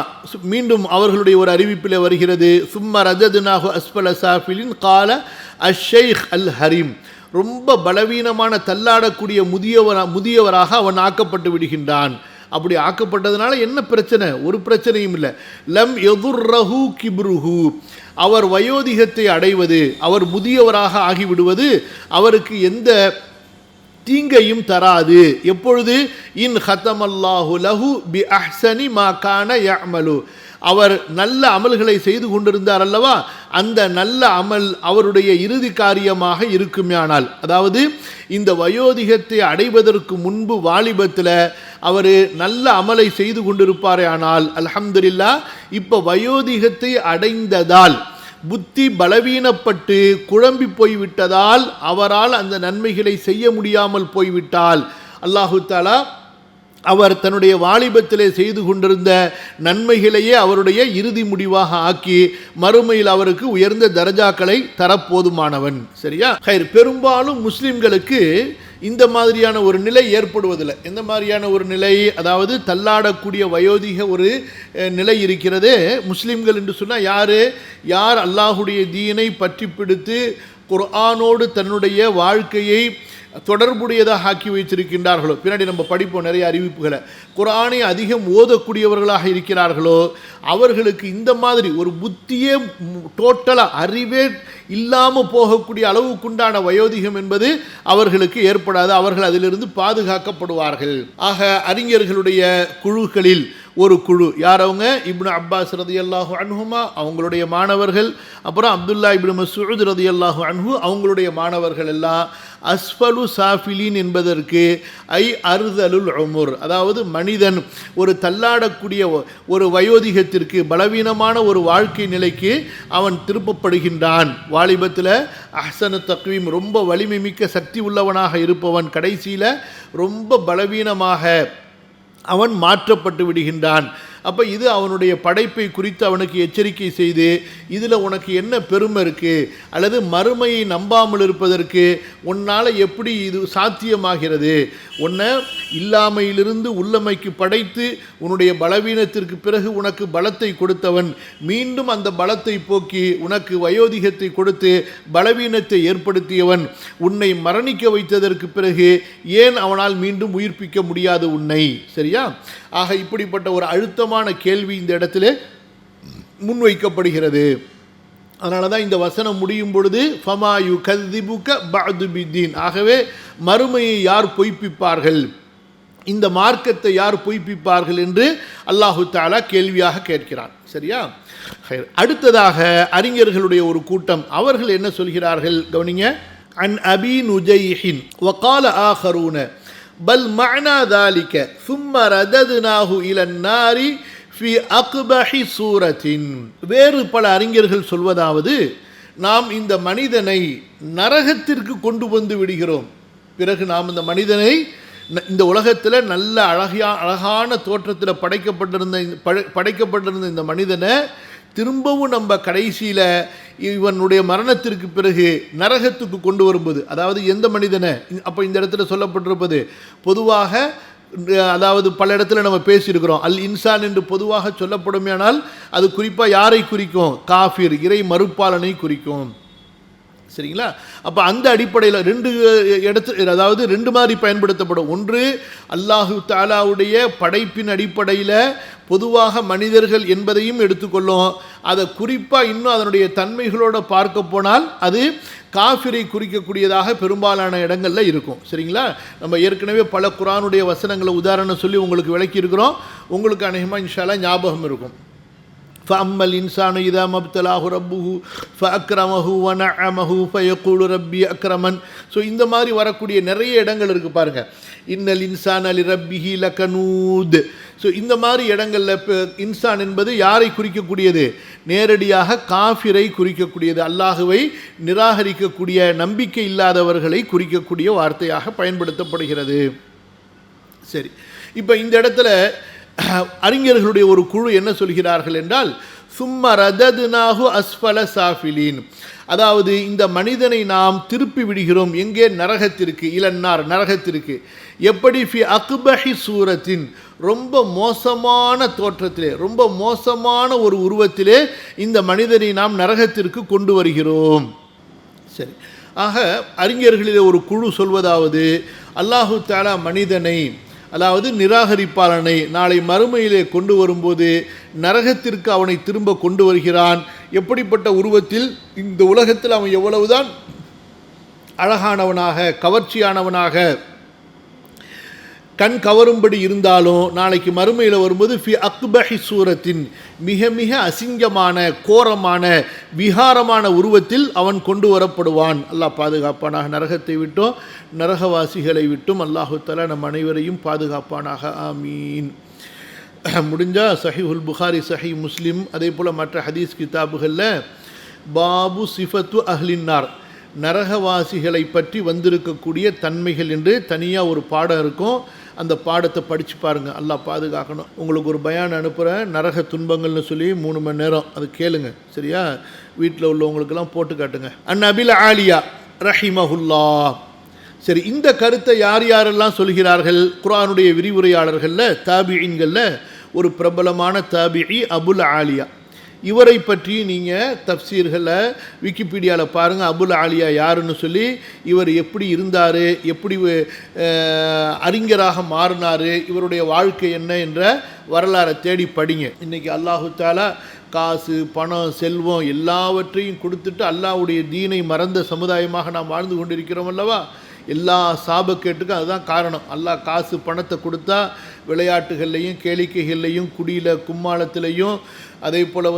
மீண்டும் அவர்களுடைய ஒரு அறிவிப்பில் வருகிறது, சும்ம ரஜதுனாஹு அஸ்ஃபல சாஃபிலின் கால அஷ்-ஷைக் அல் ஹரீம். ரொம்ப பலவீனமான தள்ளாடக்கூடிய முதியவராக அவன் ஆக்கப்பட்டு விடுகின்றான். அப்படி ஆக்கப்பட்டதுனால என்ன பிரச்சனை? ஒரு பிரச்சனையும் இல்லை. லம் யதுர்ரஹு கிப்ருஹு, அவர் வயோதிகத்தை அடைவது, அவர் முதியவராக ஆகிவிடுவது அவருக்கு எந்த தீங்கையும் தராது. எப்பொழுது? இன் ஹத்தமல்லாஹு லஹு பி அஹ்சனி மா கான யஅமலு, அவர் நல்ல அமல்களை செய்து கொண்டிருந்தார் அல்லவா, அந்த நல்ல அமல் அவருடைய இறுதி காரியமாக இருக்குமானால், அதாவது இந்த வயோதிகத்தை அடைவதற்கு முன்பு வாலிபத்தில் அவர் நல்ல அமலை செய்து கொண்டிருப்பாரே ஆனால் அல்ஹம்துலில்லாஹ், இப்போ வயோதிகத்தை அடைந்ததால் புத்தி பலவீனப்பட்டு குழம்பி போய்விட்டதால் அவரால் அந்த நன்மைகளை செய்ய முடியாமல் போய்விட்டால் அல்லாஹு தஆலா அவர் தன்னுடைய வாலிபத்திலே செய்து கொண்டிருந்த நன்மைகளையே அவருடைய இறுதி முடிவாக ஆக்கி மறுமையில் அவருக்கு உயர்ந்த தரஜாக்களை தரப்போதுமானவன். சரியா? பெரும்பாலும் முஸ்லிம்களுக்கு இந்த மாதிரியான ஒரு நிலை ஏற்படுவதில்லை. எந்த மாதிரியான ஒரு நிலை? அதாவது தள்ளாடக்கூடிய வயோதிக ஒரு நிலை இருக்கிறதே. முஸ்லிம்கள் என்று சொன்னால் யார் அல்லாஹுடைய தீனை பற்றி பிடித்து குர்ஆனோடு தன்னுடைய வாழ்க்கையை தொடர்புடையதாக ஆக்கி வைத்திருக்கின்றார்களோ, பின்னாடி நம்ம படிப்போம் நிறைய அறிவிப்புகளை, குர்ஆனை அதிகம் ஓதக்கூடியவர்களாக இருக்கிறார்களோ அவர்களுக்கு இந்த மாதிரி ஒரு புத்தியே டோட்டலாக அறிவே இல்லாமல் போகக்கூடிய அளவுக்குண்டான வயோதிகம் என்பது அவர்களுக்கு ஏற்படாது. அவர்கள் அதிலிருந்து பாதுகாக்கப்படுவார்கள். ஆக அறிஞர்களுடைய குழுக்களில் ஒரு குழு யார்? அவங்க இப்னு அப்பாஸ் ரலியல்லாஹு அன்ஹுமா அவங்களுடைய மாணவர்கள், அப்புறம் அப்துல்லா இப்னு மஸ்ஊத் ரலியல்லாஹு அன்ஹு அவங்களுடைய மாணவர்கள் எல்லாம் அஸ்ஃபலு சாஃபிலின் என்பதற்கு அர்தலுல் உமுர், அதாவது மனிதன் ஒரு தள்ளாடக்கூடிய ஒரு வயோதிகத்திற்கு பலவீனமான ஒரு வாழ்க்கை நிலைக்கு அவன் திருப்பப்படுகின்றான். வாலிபத்தில் அஹ்சனு தக்வீம், ரொம்ப வலிமை மிக்க சக்தி உள்ளவனாக இருப்பவன் கடைசியில் ரொம்ப பலவீனமாக அவன் மாற்றப்பட்டு விடுகின்றான். அப்போ இது அவனுடைய படைப்பை குறித்து அவனுக்கு எச்சரிக்கை செய்து இதில் உனக்கு என்ன பெருமை இருக்குது, அல்லது மறுமையை நம்பாமல் இருப்பதற்கு உன்னால் எப்படி இது சாத்தியமாகிறது, உன்னை இல்லாமையிலிருந்து உள்ளமைக்கு படைத்து உன்னுடைய பலவீனத்திற்கு பிறகு உனக்கு பலத்தை கொடுத்தவன் மீண்டும் அந்த பலத்தை போக்கி உனக்கு வயோதிகத்தை கொடுத்து பலவீனத்தை ஏற்படுத்தியவன் உன்னை மரணிக்க வைத்ததற்கு பிறகு ஏன் அவனால் மீண்டும் உயிர்ப்பிக்க முடியாது உன்னை? சரியா? ஆக இப்படிப்பட்ட ஒரு அழுத்தமான கேள்வி இந்த இடத்திலே முன்வைக்கப்படுகிறது. அதனால தான் இந்த வசனம் முடியும் பொழுது ஃபமா யுகذிபுக பஅது பித்தீன், ஆகவே மறுமையை யார் பொய்ப்பிப்பார்கள், இந்த மார்க்கத்தை யார் பொய்ப்பிப்பார்கள் என்று அல்லாஹு தஆலா கேள்வியாக கேட்கிறான். சரியா? அடுத்ததாக அறிஞர்களுடைய ஒரு கூட்டம் அவர்கள் என்ன சொல்கிறார்கள் கவனிங்க. அன் அபி நுஜைஹின் வகால ஆகரூன பல் மஅனா ذلك ثم رددناه الى النار في اقبح صورة. வேறு பல அறிஞர்கள் சொல்வதாவது, நாம் இந்த மனிதனை நரகத்திற்கு கொண்டு வந்து விடுகிறோம், பிறகு நாம் இந்த மனிதனை இந்த உலகத்தில் நல்ல அழகான தோற்றத்தில் படைக்கப்பட்டிருந்த இந்த மனிதனை திரும்பவும் நம்ம கடைசியில் இவனுடைய மரணத்திற்கு பிறகு நரகத்துக்கு கொண்டு வரும்போது, அதாவது எந்த மனிதனை, அப்போ இந்த இடத்துல சொல்லப்பட்டிருப்பது பொதுவாக, அதாவது பல இடத்துல நம்ம பேசியிருக்கிறோம், அல் இன்சான் என்று பொதுவாக சொல்லப்படுமேனால் அது குறிப்பாக யாரை குறிக்கும்? காஃபிர், இறை மறுப்பாளனை குறிக்கும். சரிங்களா? அப்போ அந்த அடிப்படையில் அதாவது ரெண்டு மாதிரி பயன்படுத்தப்படும். ஒன்று அல்லாஹு தஆலாவுடைய படைப்பின் அடிப்படையில் பொதுவாக மனிதர்கள் என்பதையும் எடுத்துக்கொள்ளும். அதை குறிப்பாக இன்னும் அதனுடைய தன்மைகளோடு பார்க்க போனால் அது காஃபிரை குறிக்கக்கூடியதாக பெரும்பாலான இடங்களில் இருக்கும். சரிங்களா? நம்ம ஏற்கனவே பல குர்ஆனுடைய வசனங்களை உதாரணம் சொல்லி உங்களுக்கு விளக்கியிருக்கிறோம். உங்களுக்கு அநேகமாக இன்ஷா அல்லாஹ் ஞாபகம் இருக்கும். فأما الإنسان إذا ما ابتلاه ربه فأكرمه ونعمه فيقول ربي أكرمن. ஸோ இந்த மாதிரி வரக்கூடிய நிறைய இடங்கள் இருக்குது பாருங்க. இன்னல் இன்சான லிரப்பிஹி லகனூத். ஸோ இந்த மாதிரி இடங்களில் இன்சான் என்பது யாரை குறிக்கக்கூடியது? நேரடியாக காஃபிரை குறிக்கக்கூடியது, அல்லாஹுவை நிராகரிக்கக்கூடிய நம்பிக்கை இல்லாதவர்களை குறிக்கக்கூடிய வார்த்தையாக பயன்படுத்தப்படுகிறது. சரி, இப்போ இந்த இடத்துல அறிஞர்களுடைய ஒரு குழு என்ன சொல்கிறார்கள் என்றால், சும்ம ரததுனாஹு அஸ்ஃபல சாஃபிலீன், அதாவது இந்த மனிதனை நாம் திருப்பி விடுகிறோம் எங்கே? நரகத்திற்கு, இலன்னார், நரகத்திற்கு. எப்படி? ஃபி அக்பஹி சூரத்தின், ரொம்ப மோசமான தோற்றத்திலே, ரொம்ப மோசமான ஒரு உருவத்திலே இந்த மனிதனை நாம் நரகத்திற்கு கொண்டு வருகிறோம். சரி, ஆக அறிஞர்களிலே ஒரு குழு சொல்வதாவது, அல்லாஹு தஆலா மனிதனை, அதாவது நிராகரிப்பாளனை நாளை மறுமையிலே கொண்டு வரும்போது நரகத்திற்கு அவனை திரும்ப கொண்டு வருகிறான். எப்படிப்பட்ட உருவத்தில்? இந்த உலகத்தில் அவன் எவ்வளவுதான் அழகானவனாக, கவர்ச்சியானவனாக, கண் கவரும்படி இருந்தாலும் நாளைக்கு மறுமையில் வரும்போது ஃபி அக்பஹி சூரத்தின், மிக மிக அசிங்கமான, கோரமான, விகாரமான உருவத்தில் அவன் கொண்டு வரப்படுவான். அல்லாஹ் பாதுகாப்பானாக. நரகத்தை விட்டும் நரகவாசிகளை விட்டும் அல்லாஹு தஆலா நம் அனைவரையும் பாதுகாப்பானாக. ஆமீன். முடிஞ்சால் சஹீஹுல் புகாரி, சஹீஹ் முஸ்லிம், அதே போல் மற்ற ஹதீஸ் கிதாபுகளில் பாபு சிஃபத்து அஹ்லின்னார், நரகவாசிகளை பற்றி வந்திருக்கக்கூடிய தன்மைகள் என்று தனியாக ஒரு பாடம் இருக்கும். அந்த பாடத்தை படித்து பாருங்கள். அல்லாஹ் பாதுகாக்கணும். உங்களுக்கு ஒரு பயான் அனுப்புகிறேன், நரக துன்பங்கள்னு சொல்லி 3 மணி நேரம், அது கேளுங்க. சரியா? வீட்டில் உள்ளவங்களுக்கெல்லாம் போட்டு காட்டுங்க. அன்னபில் ஆலியா ரஹிமஹுல்லா. சரி, இந்த கருத்தை யார் யாரெல்லாம் சொல்கிறார்கள்? குர்ஆனுடைய விரிவுரையாளர்களில், தாபிஈன்களில் ஒரு பிரபலமான தாபிஈ அபுல் ஆலியா. இவரை பற்றி நீங்கள் தப்சீர்களில், விக்கிபீடியாவில் பாருங்கள், அபுல் ஆலியா யாருன்னு சொல்லி, இவர் எப்படி இருந்தார், எப்படி அறிஞராக மாறினார், இவருடைய வாழ்க்கை என்ன என்ற வரலாறை தேடி படிங்க. இன்றைக்கி அல்லாஹு தஆலா காசு, பணம், செல்வம் எல்லாவற்றையும் கொடுத்துட்டு அல்லாஹ்வுடைய தீனை மறந்த சமுதாயமாக நாம் வாழ்ந்து கொண்டிருக்கிறோம் அல்லவா? எல்லா சாபக்கேட்டுக்கும் அதுதான் காரணம். அல்லாஹ் காசு பணத்தை கொடுத்தா விளையாட்டுகள்லையும், கேளிக்கைகள்லையும், குடியில், கும்மாளத்திலையும், அதே போல்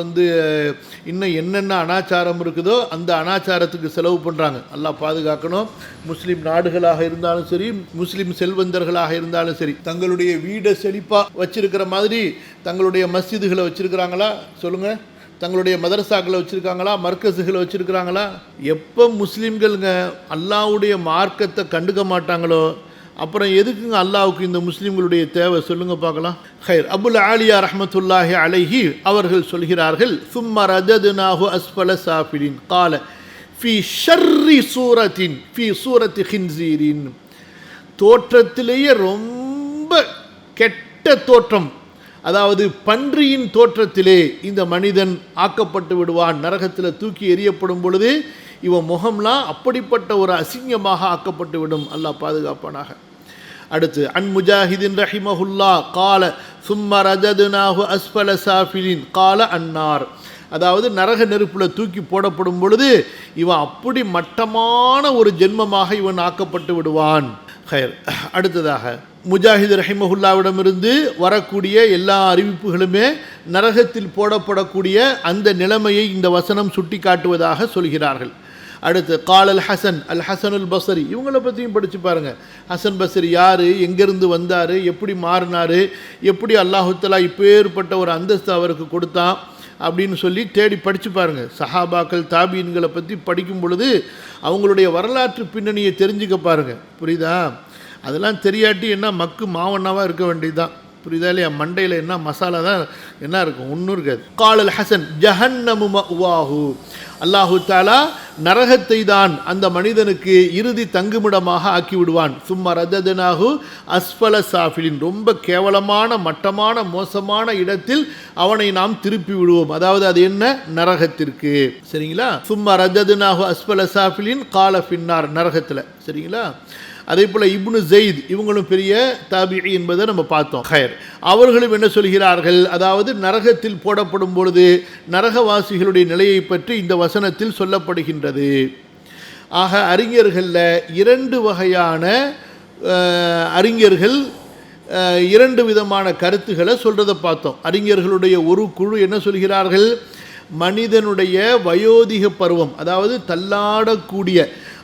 இன்னும் என்னென்ன அனாச்சாரம் இருக்குதோ அந்த அனாச்சாரத்துக்கு செலவு பண்ணுறாங்க. அல்லாஹ் பாதுகாக்கணும். முஸ்லீம் நாடுகளாக இருந்தாலும் சரி, முஸ்லீம் செல்வந்தர்களாக இருந்தாலும் சரி, தங்களுடைய வீடை செழிப்பாக வச்சிருக்கிற மாதிரி தங்களுடைய மஸ்ஜிதுகளை வச்சுருக்கிறாங்களா? சொல்லுங்கள். தங்களுடைய மதரசாக்களை வச்சுருக்காங்களா? மர்க்கஸுகளை வச்சுருக்கிறாங்களா? எப்போ முஸ்லீம்களுங்க அல்லாஹ்வுடைய மார்க்கத்தை கண்டுக்க மாட்டாங்களோ அப்புறம் எதுக்குங்க அல்லாஹ்வுக்கு இந்த முஸ்லிம்களுடைய தேவை சொல்லுங்க பார்க்கலாம். ஹைர். அபுல் ஆலியா ரஹ்மத்துல்லாஹி அலைஹி அவர்கள் சொல்கிறார்கள், சும்ம ரஜதுனாஹு அஸ்ஃபல சாஃபிலின் கால ஃபி ஷர்ரி சூரத்தின் ஃபி சூரத்தி ஹின்சீரின். தோற்றத்திலேயே ரொம்ப கெட்ட தோற்றம், அதாவது பன்றியின் தோற்றத்திலே இந்த மனிதன் ஆக்கப்பட்டு விடுவான். நரகத்தில் தூக்கி எறியப்படும் பொழுது இவன் முகம்லாம் அப்படிப்பட்ட ஒரு அசிங்கமாக ஆக்கப்பட்டு விடும். அல்லாஹ் பாதுகாப்பானாக. அடுத்து அன் முஜாஹிதின் ரஹிமஹுல்லா கால சும்ம ரஜதுனாஹு அஸ்ஃபல சாஃபிலின் கால அன்னார். அதாவது நரக நெருப்பில் தூக்கி போடப்படும் பொழுது இவன் அப்படி மட்டமான ஒரு ஜென்மமாக இவன் ஆக்கப்பட்டு விடுவான். ஹைர். அடுத்ததாக முஜாஹித் ரஹிமஹுல்லாவிடமிருந்து வரக்கூடிய எல்லா அறிவிப்புகளுமே நரகத்தில் போடப்படக்கூடிய அந்த நிலைமையை இந்த வசனம் சுட்டி காட்டுவதாக சொல்கிறார்கள். அடுத்து காலல் ஹசன் அல் ஹசனுல் பஸ்ரி, இவங்களை பற்றியும் படித்து பாருங்கள். ஹசன் பஸ்ரி யார், எங்கேருந்து வந்தார், எப்படி மாறினார், எப்படி அல்லாஹு தஆலா இப்பேற்பட்ட ஒரு அந்தஸ்து அவருக்கு கொடுத்தான் அப்படின்னு சொல்லி தேடி படித்து பாருங்கள். சஹாபாக்கள் தாபீன்களை பற்றி படிக்கும் பொழுது அவங்களுடைய வரலாற்று பின்னணியை தெரிஞ்சுக்க பாருங்கள். புரியுதா? அதெல்லாம் தெரியாட்டி என்ன மக்கு மாவண்ணாவாக இருக்க வேண்டியதுதான். புரியுதா இல்லையா? மண்டையில் என்ன மசாலா தான் என்ன இருக்கும், ஒன்றும் இருக்காது. காலல் ஹசன் ஜஹன்னமு மஅவாஹு, அல்லாஹு தஆலா நரகத்தை தான் அந்த மனிதனுக்கு இறுதி தங்குமிடமாக ஆக்கி விடுவான். சும்ம ரஜதுனாஹு அஸ்ஃபல சாஃபிலின், ரொம்ப கேவலமான மட்டமான மோசமான இடத்தில் அவனை நாம் திருப்பி விடுவோம். அதாவது அது என்ன, நரகத்திற்கு. சரிங்களா? சும்ம ரஜதுனாஹு அஸ்ஃபல சாஃபிலின் கால ஃபின்னார், நரகத்தில். சரிங்களா? அதே போல் இப்னு ஜெயித் இவங்களும் பெரிய தாபிஈ என்பதை நம்ம பார்த்தோம். ஹைர். அவர்களும் என்ன சொல்கிறார்கள், அதாவது நரகத்தில் போடப்படும் பொழுது நரகவாசிகளுடைய நிலையை பற்றி இந்த வசனத்தில் சொல்லப்படுகின்றது. ஆக அறிஞர்களில் இரண்டு வகையான அறிஞர்கள் இரண்டு விதமான கருத்துக்களை சொல்கிறத பார்த்தோம். அறிஞர்களுடைய ஒரு குழு என்ன சொல்கிறார்கள், மனிதனுடைய வயோதிக பருவம், அதாவது தள்ளாடக்கூடிய,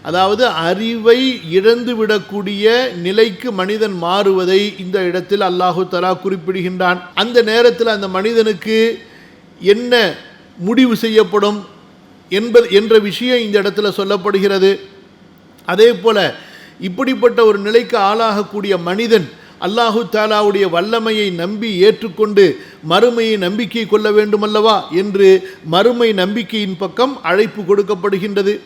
அதாவது அறிவை இழந்துவிடக்கூடிய நிலைக்கு மனிதன் மாறுவதை இந்த இடத்தில் அல்லாஹு தஆலா குறிப்பிடுகின்றான். அந்த நேரத்தில் அந்த மனிதனுக்கு என்ன முடிவு செய்யப்படும் என்ற விஷயம் இந்த இடத்துல சொல்லப்படுகிறது. அதே போல இப்படிப்பட்ட ஒரு நிலைக்கு ஆளாகக்கூடிய மனிதன் அல்லாஹு தஆலாவுடைய வல்லமையை நம்பி ஏற்றுக்கொண்டு மறுமையை நம்பிக்கை கொள்ள வேண்டுமல்லவா என்று மறுமை நம்பிக்கையின் பக்கம் அழைப்பு கொடுக்கப்படுகின்றது.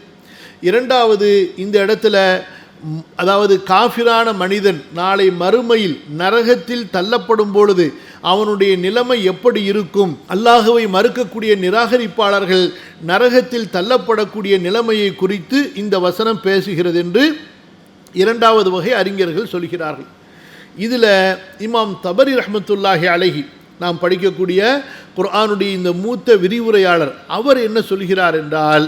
இரண்டாவது, இந்த இடத்துல அதாவது காஃபிரான மனிதன் நாளை மறுமையில் நரகத்தில் தள்ளப்படும் பொழுது அவனுடைய நிலைமை எப்படி இருக்கும், அல்லாஹுவை மறுக்கக்கூடிய நிராகரிப்பாளர்கள் நரகத்தில் தள்ளப்படக்கூடிய நிலைமையை குறித்து இந்த வசனம் பேசுகிறது என்று இரண்டாவது வகை அறிஞர்கள் சொல்கிறார்கள். இதில் இமாம் தபரி ரஹ்மத்துல்லாஹி அலைஹி நாம் படிக்கக்கூடிய குர்ஆனுடைய இந்த மூத்த விரிவுரையாளர் அவர் என்ன சொல்கிறார் என்றால்,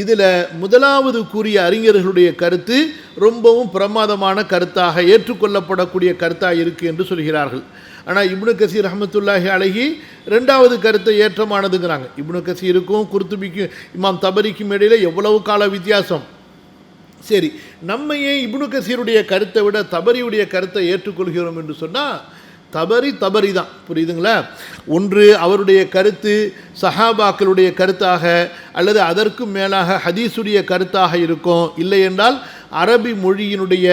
இதில் முதலாவது கூறிய அறிஞர்களுடைய கருத்து ரொம்பவும் பிரமாதமான கருத்தாக ஏற்றுக்கொள்ளப்படக்கூடிய கருத்தாக இருக்குது என்று சொல்கிறார்கள். ஆனால் இப்னு கசீர் ரஹ்மத்துல்லாஹி அலைஹி ரெண்டாவது கருத்தை ஏற்றமானதுங்கிறாங்க. இப்னு கசீருக்கும் குர்துபிக்கும் இமாம் தபரிக்கும் இடையில எவ்வளவு கால வித்தியாசம். சரி, நம்ம ஏன் இப்னு கசீருடைய கருத்தை விட தபரியுடைய கருத்தை ஏற்றுக்கொள்கிறோம் என்று சொன்னால், தபரி தான். புரியுதுங்களா? ஒன்று அவருடைய கருத்து சஹாபாக்களுடைய கருத்தாக அல்லது அதற்கு மேலாக ஹதீஸுடைய கருத்தாக இருக்கும், இல்லை என்றால் அரபி மொழியினுடைய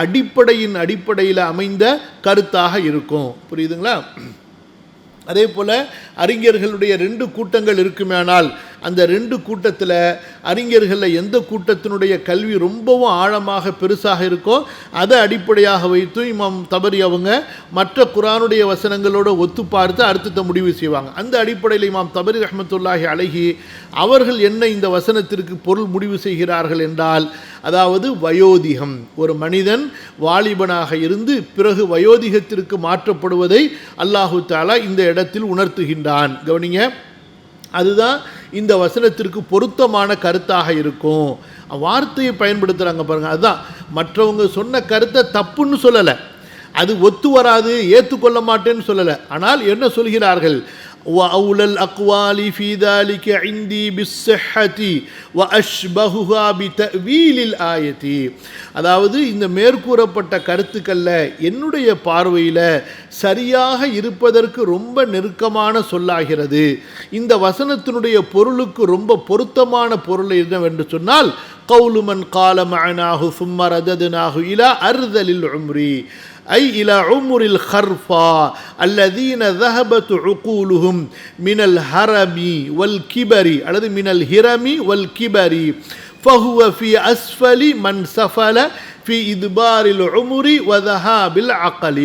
அடிப்படையில் அமைந்த கருத்தாக இருக்கும். புரியுதுங்களா? அதே போல் அறிஞர்களுடைய ரெண்டு கூட்டங்கள் இருக்குமேனால் அந்த ரெண்டு கூட்டத்தில் அறிஞர்களில் எந்த கூட்டத்தினுடைய கல்வி ரொம்பவும் ஆழமாக பெருசாக இருக்கோ அதை அடிப்படையாக வைத்து இமாம் தபரி அவங்க மற்ற குர்ஆனுடைய வசனங்களோடு ஒத்து பார்த்து அர்த்தத்தை முடிவு செய்வாங்க. அந்த அடிப்படையில் இமாம் தபரி ரஹ்மத்துல்லாஹி அலைஹி அவர்கள் என்ன இந்த வசனத்திற்கு பொருள் முடிவு செய்கிறார்கள் என்றால், அதாவது வயோதிகம், ஒரு மனிதன் வாலிபனாக இருந்து பிறகு வயோதிகத்திற்கு மாற்றப்படுவதை அல்லாஹு தஆலா இந்த இடத்தில் உணர்த்துகின்றான். கவனிங்க, அதுதான் இந்த வசனத்திற்கு பொருத்தமான கருத்தாக இருக்கும். வார்த்தையை பயன்படுத்துகிறாங்க பாருங்கள். அதுதான் மற்றவங்க சொன்ன கருத்தை தப்புன்னு சொல்லலை, அது ஒத்து வராது ஏற்றுக்கொள்ள மாட்டேன்னு சொல்லலை. ஆனால் என்ன சொல்கிறார்கள், وَأَوْلَى الْأَقْوَالِ فِي ذَلِكَ عِنْدِي بِالصِّحَّةِ وَأَشْبَهُهَا بِتَأْوِيلِ الْآيَةِ. அதாவது இந்த மேற்கூறப்பட்ட கருத்துக்களில் என்னுடைய பார்வையில் சரியாக இருப்பதற்கு ரொம்ப நெருக்கமான சொல்லாகிறது. இந்த வசனத்தினுடைய பொருளுக்கு ரொம்ப பொருத்தமான பொருள் என்னவென்று சொன்னால், قول من قال معناه ثم رددناه إلى أرذل العمر أي إلى عمر الخرفاء الذين ذهبت عقولهم من الهرم والكبر அல்லது من الهرم والكبر فهو في أسفل من سفل في إدبار العمر وذهاب العقل.